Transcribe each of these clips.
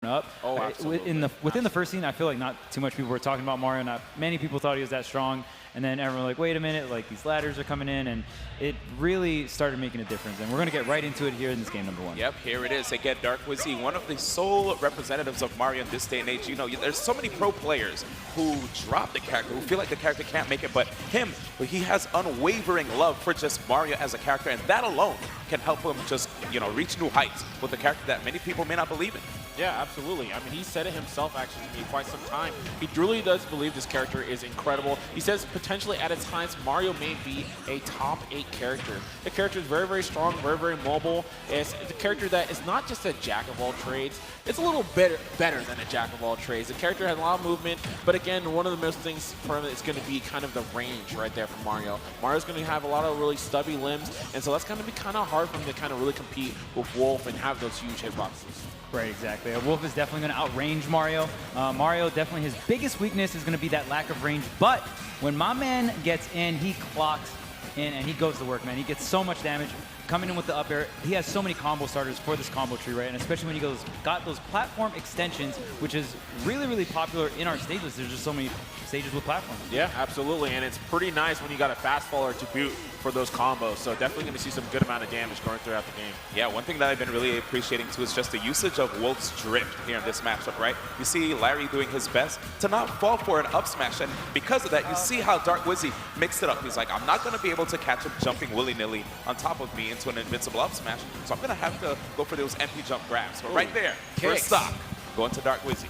up. Oh, absolutely. Within the first scene, I feel like not too much people were talking about Mario. Not many people thought he was that strong. And then everyone was like, wait a minute, like these ladders are coming in, and it really started making a difference. And we're going to get right into it here in this game number 1. Yep, here it is. Again, Dark Wizzy, one of the sole representatives of Mario in this day and age. You know, there's so many pro players who drop the character, who feel like the character can't make it, but him, he has unwavering love for just Mario as a character, and that alone can help him just, you know, reach new heights with a character that many people may not believe in. Yeah, absolutely. I mean, he said it himself actually to me quite some time. He truly does believe this character is incredible. He says potentially at its times, Mario may be a top 8 character. The character is very, very strong, very, very mobile. It's a character that is not just a jack of all trades. It's a little better than a jack of all trades. The character has a lot of movement, but again, one of the most things for him is going to be kind of the range right there for Mario. Mario's going to have a lot of really stubby limbs, and so that's going to be kind of hard for him to kind of really compete with Wolf and have those huge hitboxes. Right, exactly. Wolf is definitely going to outrange Mario. Mario, definitely his biggest weakness is going to be that lack of range. But when my man gets in, he clocks in and he goes to work, man. He gets so much damage. Coming in with the up air, he has so many combo starters for this combo tree, right? And especially when he got those platform extensions, which is really, really popular in our stages. There's just so many stages with platforms. Yeah, absolutely. And it's pretty nice when you got a fast faller to boot for those combos. So definitely going to see some good amount of damage going throughout the game. Yeah, one thing that I've been really appreciating too is just the usage of Wolf's drift here in this matchup, right? You see Larry doing his best to not fall for an up smash, and because of that, you see how Dark Wizzy mixed it up. He's like, I'm not going to be able to catch him jumping willy-nilly on top of me into an invincible up smash, so I'm going to have to go for those MP jump grabs. But right there, first stock, going to Dark Wizzy.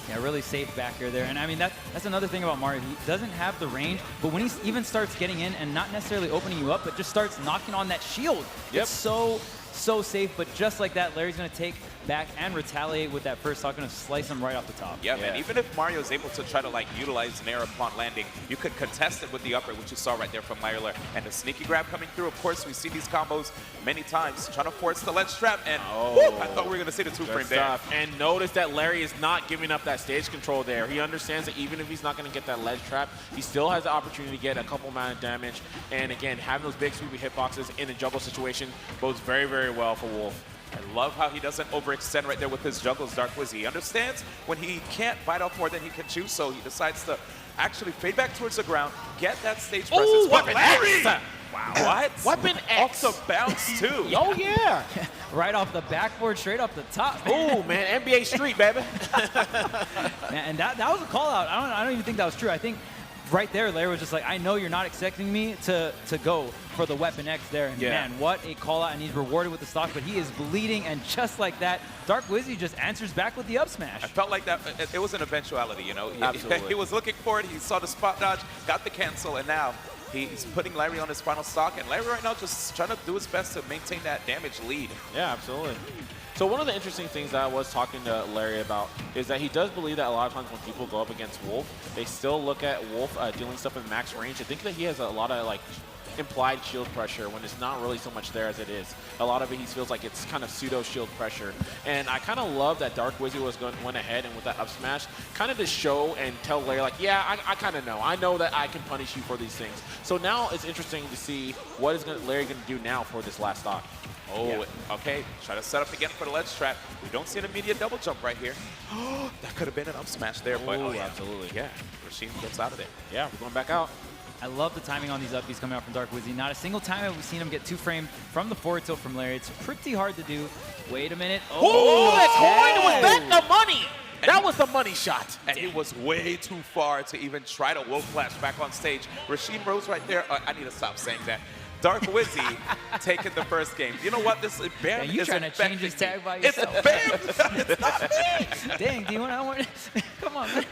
Yeah, really safe back air there. And I mean, that's another thing about Mario. He doesn't have the range, but when he even starts getting in and not necessarily opening you up, but just starts knocking on that shield, it's so safe. But just like that, Larry's going to take back and retaliate with that first stock, going to slice him right off the top. Yeah, man, even if Mario is able to try to like utilize Nair upon landing, you could contest it with the upper, which you saw right there from Lurr. And the sneaky grab coming through. Of course, we see these combos many times, trying to force the ledge trap, and whoop, I thought we were going to see the 2-frame there. And notice that Larry is not giving up that stage control there. He understands that even if he's not going to get that ledge trap, he still has the opportunity to get a couple amount of damage. And again, having those big sweepy hitboxes in a juggle situation bodes very, very well for Wolf. I love how he doesn't overextend right there with his juggles, Dark Wizzy. He understands when he can't bite off more than he can chew, so he decides to actually fade back towards the ground, get that stage presence. Ooh, But Weapon Larry! X! Wow. What? Weapon X! Off the bounce, too. Oh, yeah. Right off the backboard, straight off the top. Oh, man, NBA Street, baby. Man, and that was a call out. I don't even think that was true. I think right there, Larry was just like, I know you're not expecting me to go for the Weapon X there. And man, what a call out, and he's rewarded with the stock, but he is bleeding, and just like that, Dark Wizzy just answers back with the up smash. I felt like that it was an eventuality, you know. Absolutely. He was looking for it, he saw the spot dodge, got the cancel, and now he's putting Larry on his final stock, and Larry right now just trying to do his best to maintain that damage lead. Yeah, absolutely. So one of the interesting things that I was talking to Larry about is that he does believe that a lot of times when people go up against Wolf, they still look at Wolf dealing stuff in max range. I think that he has a lot of like implied shield pressure when it's not really so much there as it is. A lot of it he feels like it's kind of pseudo shield pressure. And I kind of love that Dark Wizzy went ahead and with that up smash, kind of to show and tell Larry like, yeah, I kind of know. I know that I can punish you for these things. So now it's interesting to see what is Larry going to do now for this last stock. Oh, okay. Try to set up again for the ledge trap. We don't see an immediate double jump right here. That could have been an up smash there, but absolutely. Yeah, Rasheen gets out of there. Yeah, we're going back out. I love the timing on these upbeats coming out from Dark Wizzy. Not a single time have we seen him get 2-frame from the forward tilt from Larry. It's pretty hard to do. Wait a minute. Oh, that's coin! Was that the money? That was the money shot. And it was way too far to even try to Wolf Flash back on stage. Rasheen Rose right there. I need to stop saying that. Dark Wizzy taking the first game. You know what? This is Bam. You trying to change his tag by yourself? It's Bam. It's not me. Dang, do you want? Come on, man.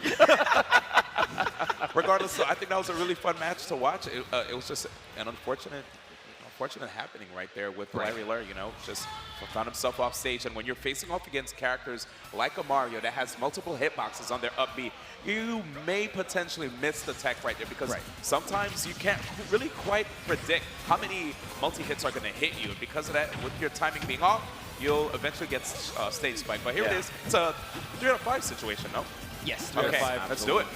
Regardless, so I think that was a really fun match to watch. It was just an unfortunate happening right there with Larry Lurr, you know, just found himself off stage. And when you're facing off against characters like a Mario that has multiple hitboxes on their up B, you may potentially miss the tech right there because sometimes you can't really quite predict how many multi-hits are going to hit you. And because of that, with your timing being off, you'll eventually get stage spike. But here it is. It's a 3 out of 5 situation, no? Yes, 3 out of 5. Let's do it.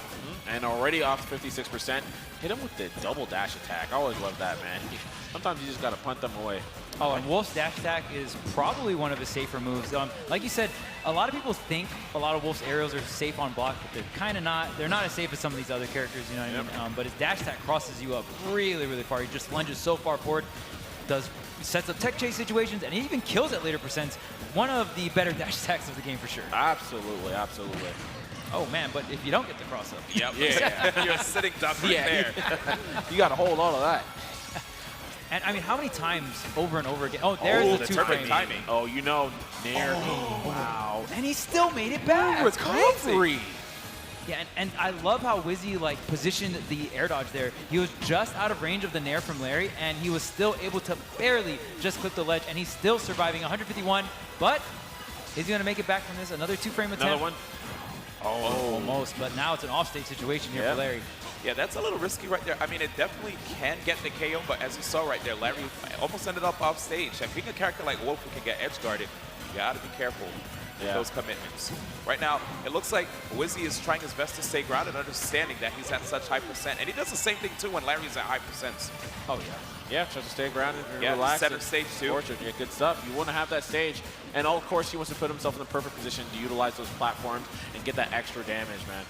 And already off 56%. Hit him with the double dash attack. I always love that, man. Sometimes you just got to punt them away. Oh, and Wolf's dash attack is probably one of his safer moves. Like you said, a lot of people think a lot of Wolf's aerials are safe on block, but they're kind of not. They're not as safe as some of these other characters, you know what I mean? But his dash attack crosses you up really, really far. He just lunges so far forward, sets up tech chase situations, and he even kills at later percents. One of the better dash attacks of the game for sure. Absolutely, absolutely. Oh man, but if you don't get the cross up. Yep. Yeah. You're sitting duck right there. You got to hold on to that. And I mean, how many times over and over again? Oh, there's the two-frame timing. Oh, you know, Nair. Oh. Wow. And he still made it back. Recovery. Yeah, and I love how Wizzy like positioned the air dodge there. He was just out of range of the Nair from Larry, and he was still able to barely just clip the ledge, and he's still surviving 151. But is he going to make it back from this? Another two-frame attempt. Another one. Oh, almost. But now it's an off-stage situation here for Larry. Yeah, that's a little risky right there. I mean, it definitely can get the KO, but as you saw right there, Larry almost ended up off stage. And being a character like Wolf who can get edge guarded, you gotta be careful with those commitments. Right now, it looks like Wizzy is trying his best to stay grounded, understanding that he's at such high percent. And he does the same thing too when Larry's at high percents. Oh, yeah. Yeah, tries to stay grounded and relax. Center stage too. Yeah, good stuff. You want to have that stage. And of course, he wants to put himself in the perfect position to utilize those platforms and get that extra damage, man.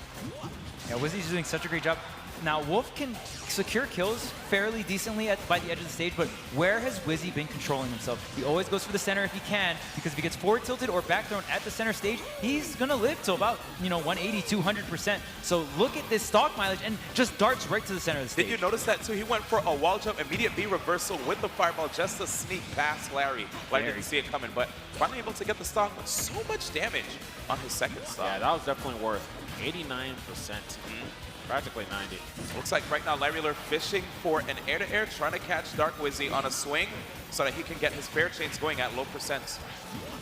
Yeah, Wizzy's doing such a great job. Now, Wolf can secure kills fairly decently by the edge of the stage, but where has Wizzy been controlling himself? He always goes for the center if he can, because if he gets forward tilted or back thrown at the center stage, he's going to live till about, 180, 200%. So look at this stock mileage and just darts right to the center of the stage. Did you notice that too? He went for a wall jump, immediate B reversal with the fireball just to sneak past Larry. Larry didn't see it coming, but finally able to get the stock with so much damage on his second stock. Yeah, that was definitely worth 89%. Practically 90. Looks like right now Larry Lurr fishing for an air-to-air, trying to catch Dark Wizzy on a swing so that he can get his fair chains going at low percents.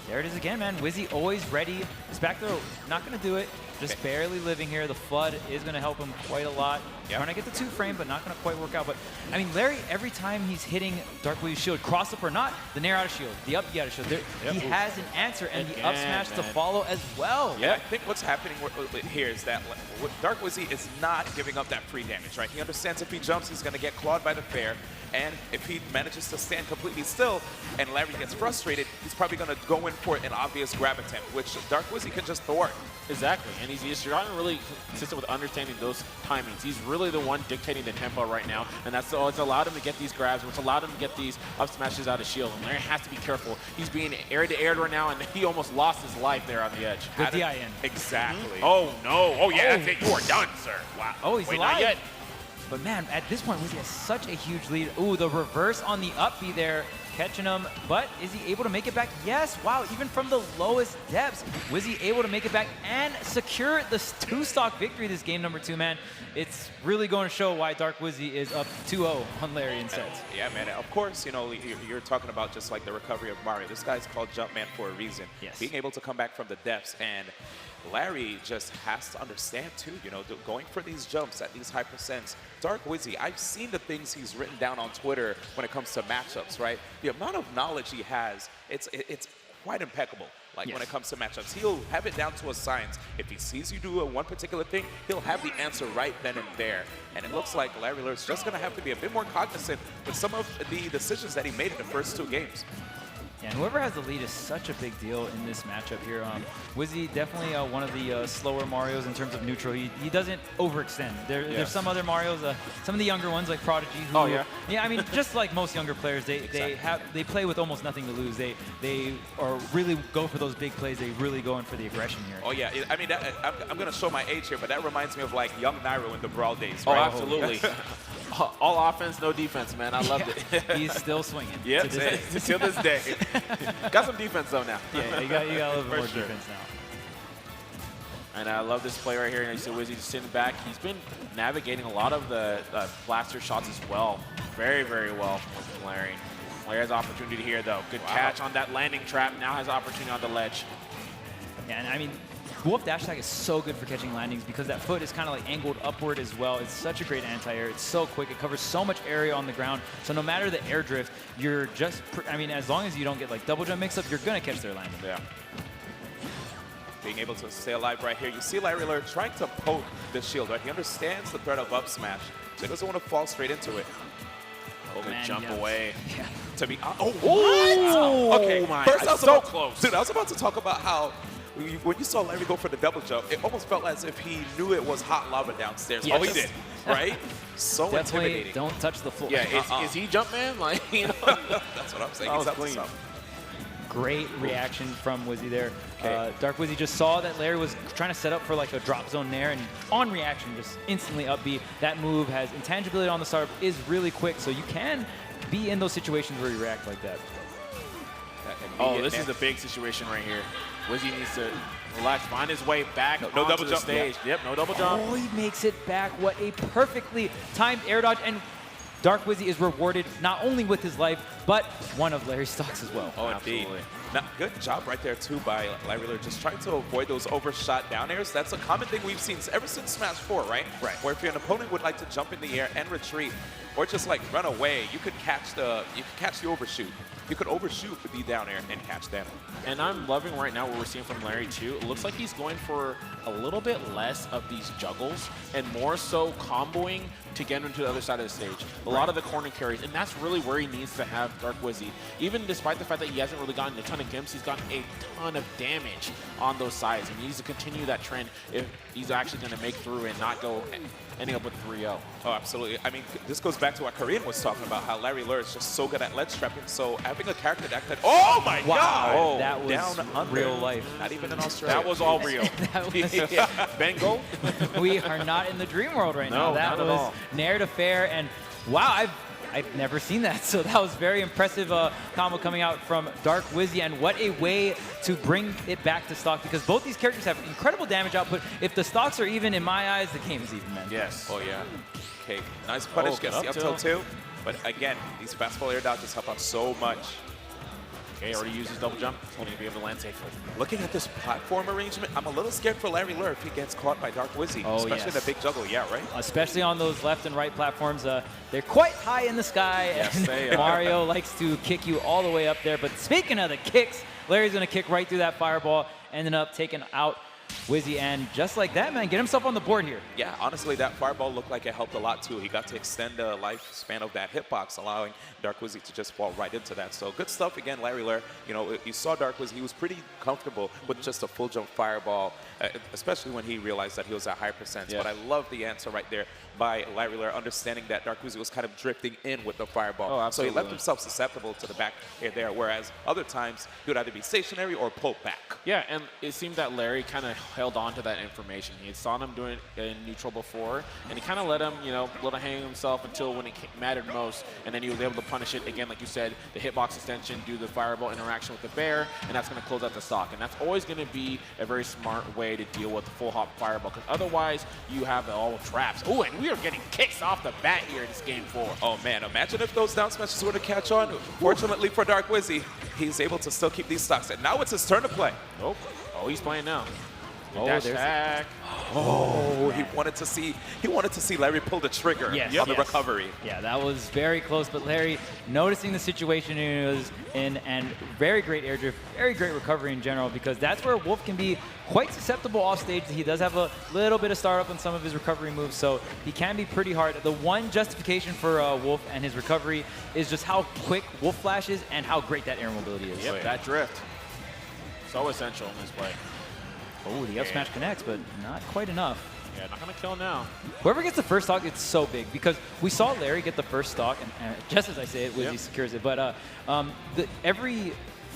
There it is again, man. Wizzy always ready. His back throw, not going to do it. Just barely living here. The flood is going to help him quite a lot. Trying to get the two-frame, but not going to quite work out. But, I mean, Larry, every time he's hitting Dark Wizzy's shield, cross-up or not, the Nair out of shield, the up out of shield, he has an answer, and the up smash to follow as well. Yeah, I think what's happening here is that Dark Wizzy is not giving up that free damage, right? He understands if he jumps, he's going to get clawed by the fair. And if he manages to stand completely still and Larry gets frustrated, he's probably going to go in for an obvious grab attempt, which Dark Wizzy can just thwart. Exactly, and he's trying to really consistent with understanding those timings. He's really the one dictating the tempo right now, and that's what's allowed him to get these grabs, which allowed him to get these up smashes out of shield. And Larry has to be careful. He's being air-to-air right now, and he almost lost his life there on the edge. The DIN. Exactly. Oh, no. Oh, yeah, that's it. You are done, sir. Wow. Oh, he's Wait, alive. not yet. But, man, at this point, Wizzy has such a huge lead. Ooh, the reverse on the up B there, catching him. But is he able to make it back? Yes. Wow, even from the lowest depths, Wizzy able to make it back and secure the two-stock victory this game number 2, man. It's really going to show why Dark Wizzy is up 2-0 on Larry in sets. Yeah, man. Of course, you're talking about just like the recovery of Mario. This guy's called Jumpman for a reason. Yes. Being able to come back from the depths, and Larry just has to understand too, going for these jumps at these high percents. Dark Wizzy, I've seen the things he's written down on Twitter when it comes to matchups, right? The amount of knowledge he has, it's quite impeccable. Like when it comes to matchups, he'll have it down to a science. If he sees you do one particular thing, he'll have the answer right then and there. And it looks like Larry Lurr's just going to have to be a bit more cognizant with some of the decisions that he made in the first 2 games. And whoever has the lead is such a big deal in this matchup here. Wizzy definitely one of the slower Marios in terms of neutral. He doesn't overextend. There's some other Marios, some of the younger ones like Prodigy. Who, yeah, I mean, just like most younger players, they play with almost nothing to lose. They are really go for those big plays. They really go in for the aggression here. Oh yeah, I mean, I'm gonna show my age here, but that reminds me of like young Nairo in the Brawl days. Oh, right? absolutely. All offense, no defense, man. I loved it. He's still swinging. Yep, till this day. Got some defense though now. Yeah, you got a little bit more defense now. And I love this play right here. And you see Wizzy just sitting back. He's been navigating a lot of the blaster shots as well. Very, very well from Larry. Larry has opportunity here though. Good catch on that landing trap. Now has opportunity on the ledge. Yeah, and I mean, Wolf dash attack is so good for catching landings because that foot is kind of like angled upward as well. It's such a great anti-air. It's so quick. It covers so much area on the ground. So no matter the air drift, you're just, I mean, as long as you don't get like double jump mix-up, you're going to catch their landing. Yeah. Being able to stay alive right here. You see Larry Lurr trying to poke the shield, right? He understands the threat of up smash, so he doesn't want to fall straight into it. Oh, good jump away. Yeah. to me. Oh, what? Okay, my first God, I was so about, close. Dude, I was about to talk about how when you saw Larry go for the double jump, it almost felt as if he knew it was hot lava downstairs. Yes. Oh, he did, right? So Definitely intimidating. don't touch the floor. Yeah, is he Jumpman? Like, you know. That's what I'm saying. That He's was up to clean. something. Great reaction from Wizzy there. Okay. Dark Wizzy just saw that Larry was trying to set up for like a drop zone there, and on reaction, just instantly upbeat. That move has intangibility on the startup, is really quick, so you can be in those situations where you react like that. Oh, this is a big situation right here. Wizzy needs to relax, find his way back no onto double the jump. stage. Yep, no double jump. Oh, he makes it back. What a perfectly timed air dodge, and Dark Wizzy is rewarded not only with his life, but one of Larry's stocks as well. Oh, indeed. Now, good job right there, too, by Larry Lurr, just trying to avoid those overshot down airs. That's a common thing we've seen ever since Smash 4, right? Right. Where if an opponent would like to jump in the air and retreat, or just like run away, you could catch the overshoot. You could overshoot with the down air and catch them. And I'm loving right now what we're seeing from Larry, too. It looks like he's going for a little bit less of these juggles and more so comboing to get into the other side of the stage. A lot of the corner carries, and that's really where he needs to have Dark Wizzy. Even despite the fact that he hasn't really gotten a ton of gimps, he's gotten a ton of damage on those sides, and he needs to continue that trend if he's actually going to make through and not go ending up with 3-0. Oh, absolutely. I mean, this goes back to what Korean was talking about, how Larry Lurr is just so good at ledge trapping. So having a character that could, oh my God! Wow, that was down under. real life. Not even in Australia. That was all real. That was, Bengal? we are not in the dream world right now. No, That not at was all. narrative fair, and wow, I've never seen that. So that was very impressive combo coming out from Dark Wizzy, and what a way to bring it back to stock, because both these characters have incredible damage output. If the stocks are even, in my eyes, the game is even, man. Yes. Oh, yeah. Okay, nice punish, gets the up tilt tilt. too. But again, these fastball air dodges help out so much. Okay, already used his double jump. Only to be able to land safely. Looking at this platform arrangement, I'm a little scared for Larry Lurr if he gets caught by Dark Wizzy, Oh, especially in yes. the big juggle. Yeah, right? Especially on those left and right platforms. They're quite high in the sky, Yes, and they are. Mario likes to kick you all the way up there. But speaking of the kicks, Larry's going to kick right through that fireball, ending up taking out Wizzy, and just like that, man, get himself on the board here. Yeah, honestly, that fireball looked like it helped a lot, too. He got to extend the lifespan of that hitbox, allowing Dark Wizzy to just fall right into that. So good stuff again, Larry Lurr. You know, you saw Dark Wizzy, he was pretty comfortable with just a full jump fireball, especially when he realized that he was at high percent. Yeah. But I love the answer right there by Larry Lurr, understanding that Dark Wizzy was kind of drifting in with the fireball. Oh, so he left absolutely. himself susceptible to the back air there, whereas other times he would either be stationary or pull back. Yeah, and it seemed that Larry kind of held on to that information. He had saw him doing it in neutral before, and he kind of let him, you know, let him hang himself until when it mattered most, and then he was able to punish it again, like you said, the hitbox extension, do the fireball interaction with the bear, and that's going to close out the stock. And that's always going to be a very smart way to deal with the full hop fireball, because otherwise you have all traps. Oh, and we are getting kicks off the bat here in this game 4. Oh man, imagine if those down smashes were to catch on. Fortunately for Dark Wizzy, he's able to still keep these stocks. And now it's his turn to play. Oh, he's playing now. Oh, Dash there's- attack. Oh, he wanted to see Larry pull the trigger Yes, on the yes. recovery. Yeah, that was very close, but Larry, noticing the situation he was in, and very great air drift, very great recovery in general, because that's where Wolf can be quite susceptible off stage. He does have a little bit of startup on some of his recovery moves, so he can be pretty hard. The one justification for Wolf and his recovery is just how quick Wolf flashes and how great that air mobility is. Yep, that drift. So essential in this play. Oh, the up smash connects, but not quite enough. Yeah, not going to kill now. Whoever gets the first stock, it's so big, because we saw Larry get the first stock, and just as I say it, Wizzy secures it. But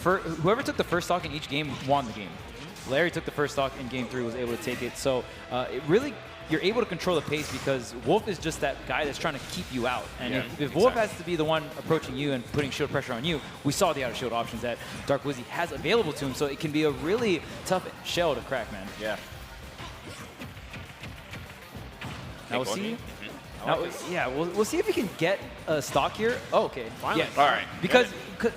whoever took the first stock in each game won the game. Larry took the first stock in game 3, was able to take it. So it really, you're able to control the pace, because Wolf is just that guy that's trying to keep you out. And Yeah, if Wolf has to be the one approaching you and putting shield pressure on you, we saw the out of shield options that Dark Wizzy has available to him. So it can be a really tough shell to crack, man. Yeah. Now we'll go see. ahead. Now, yeah, we'll see if we can get a stock here. Oh, okay. Finally. Yeah. All right. Because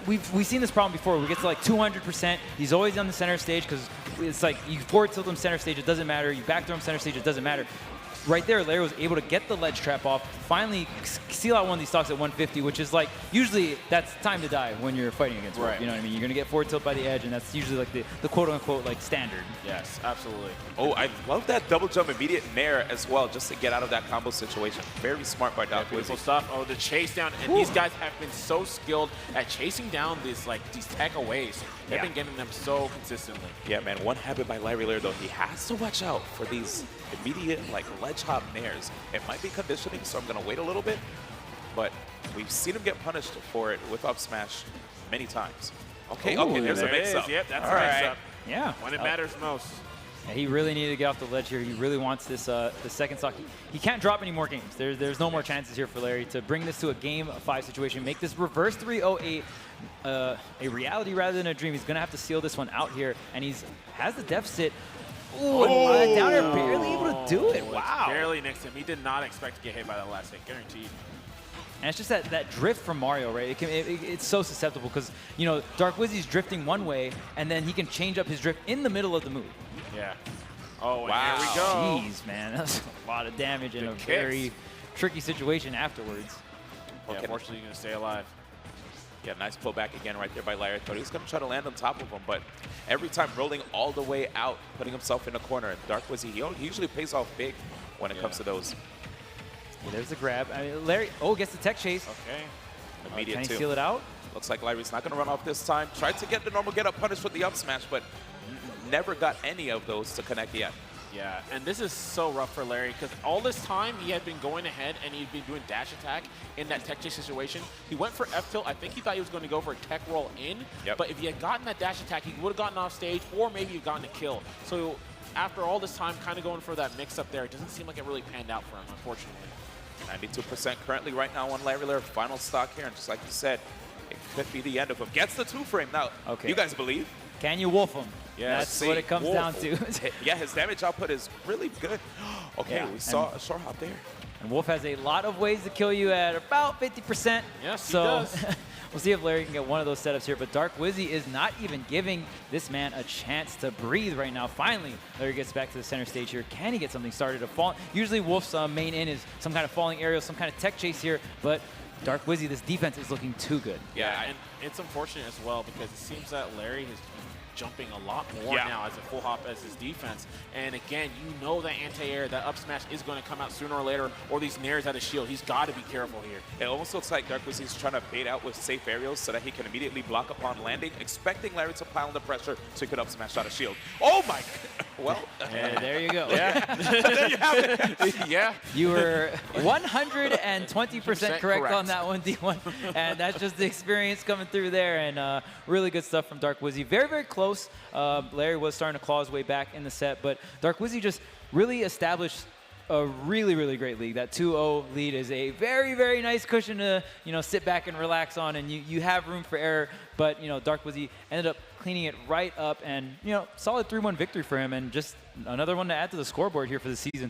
we've seen this problem before. We get to like 200%. He's always on the center stage, because it's like you forward tilt him center stage, it doesn't matter. You back throw him center stage, it doesn't matter. right there, Larry was able to get the ledge trap off, finally seal out one of these stocks at 150, which is like, usually that's time to die when you're fighting against Wolf. Right. You know what I mean? You're going to get forward tilt by the edge, and that's usually like the quote-unquote like standard. Yes, absolutely. Oh, I love that double jump immediate nair as well, just to get out of that combo situation. Very smart by Doc Beautiful Wizzy. stuff. Oh, the chase down, and these guys have been so skilled at chasing down these tech aways. They've been getting them so consistently. Yeah, man, one habit by Larry Lurr, though, he has to watch out for these immediate, like, ledge hop nairs. It might be conditioning, so I'm going to wait a little bit, but we've seen him get punished for it with up smash many times. Okay, Ooh, okay, there's a There it mix-up. is. Yep, that's All a right. mix-up. Yeah. When it matters most. Yeah, he really needed to get off the ledge here. He really wants this the second stock. He can't drop any more games. There's no more chances here for Larry to bring this to a game 5 situation, make this reverse 308 a reality rather than a dream. He's going to have to seal this one out here, and has the deficit. Ooh, and down air, barely able to do it. Oh, Wow. Barely next to him. He did not expect to get hit by that last hit, guaranteed. And it's just that drift from Mario, right? It's so susceptible because, you know, Dark Wizzy's drifting one way, and then he can change up his drift in the middle of the move. Yeah. Oh, and Wow. here we go. Jeez, man. That's a lot of damage in Good a kicks. very tricky situation afterwards. Yeah, Okay. fortunately, you're going to stay alive. Yeah, nice pullback again right there by Larry. Thought he was going to try to land on top of him, but every time rolling all the way out, putting himself in a corner. And Dark Wizzy, he usually pays off big when it comes to those. Yeah, there's the grab. I mean, Larry, gets the tech chase. Okay. Immediate Can he too. seal it out? Looks like Larry's not going to run off this time. Tried to get the normal get up punish with the up smash, but never got any of those to connect yet. Yeah, and this is so rough for Larry because all this time he had been going ahead and he'd been doing dash attack in that tech chase situation. He went for F tilt. I think he thought he was going to go for a tech roll in, but if he had gotten that dash attack, he would have gotten off stage or maybe he'd gotten a kill. So after all this time kind of going for that mix up there, it doesn't seem like it really panned out for him, unfortunately. 92% currently right now on Larry Lurr. Final stock here, and just like you said, it could be the end of him. Gets the 2-frame now. Okay. You guys believe? Can you wolf him? Yes. That's what it comes down to. Yeah, his damage output is really good. Okay, Yeah, we saw a short hop there. And Wolf has a lot of ways to kill you at about 50%. Yes, he so does. we'll see if Larry can get one of those setups here. But Dark Wizzy is not even giving this man a chance to breathe right now. Finally, Larry gets back to the center stage here. Can he get something started to fall? Usually Wolf's main in is some kind of falling aerial, some kind of tech chase here. But Dark Wizzy, this defense is looking too good. Yeah, and it's unfortunate as well because it seems that Larry has been jumping a lot more now as a full hop as his defense. And again, you know that anti-air, that up smash is going to come out sooner or later, or these nairs out of shield. He's got to be careful here. It almost looks like Dark Wizzy's trying to bait out with safe aerials so that he can immediately block upon landing, expecting Larry to pile under pressure so he could up smash out of shield. Oh my! Well, And there you go. Yeah. there you have it. Yeah. You were 120% correct correct. on that one, D1. And that's just the experience coming through there. And really good stuff from Dark Wizzy. Very, very close. Larry was starting to claw his way back in the set, but Dark Wizzy just really established a really, really great lead. That 2-0 lead is a very, very nice cushion to, you know, sit back and relax on, and you have room for error. But, you know, Dark Wizzy ended up cleaning it right up, and, you know, solid 3-1 victory for him, and just another one to add to the scoreboard here for the season, too.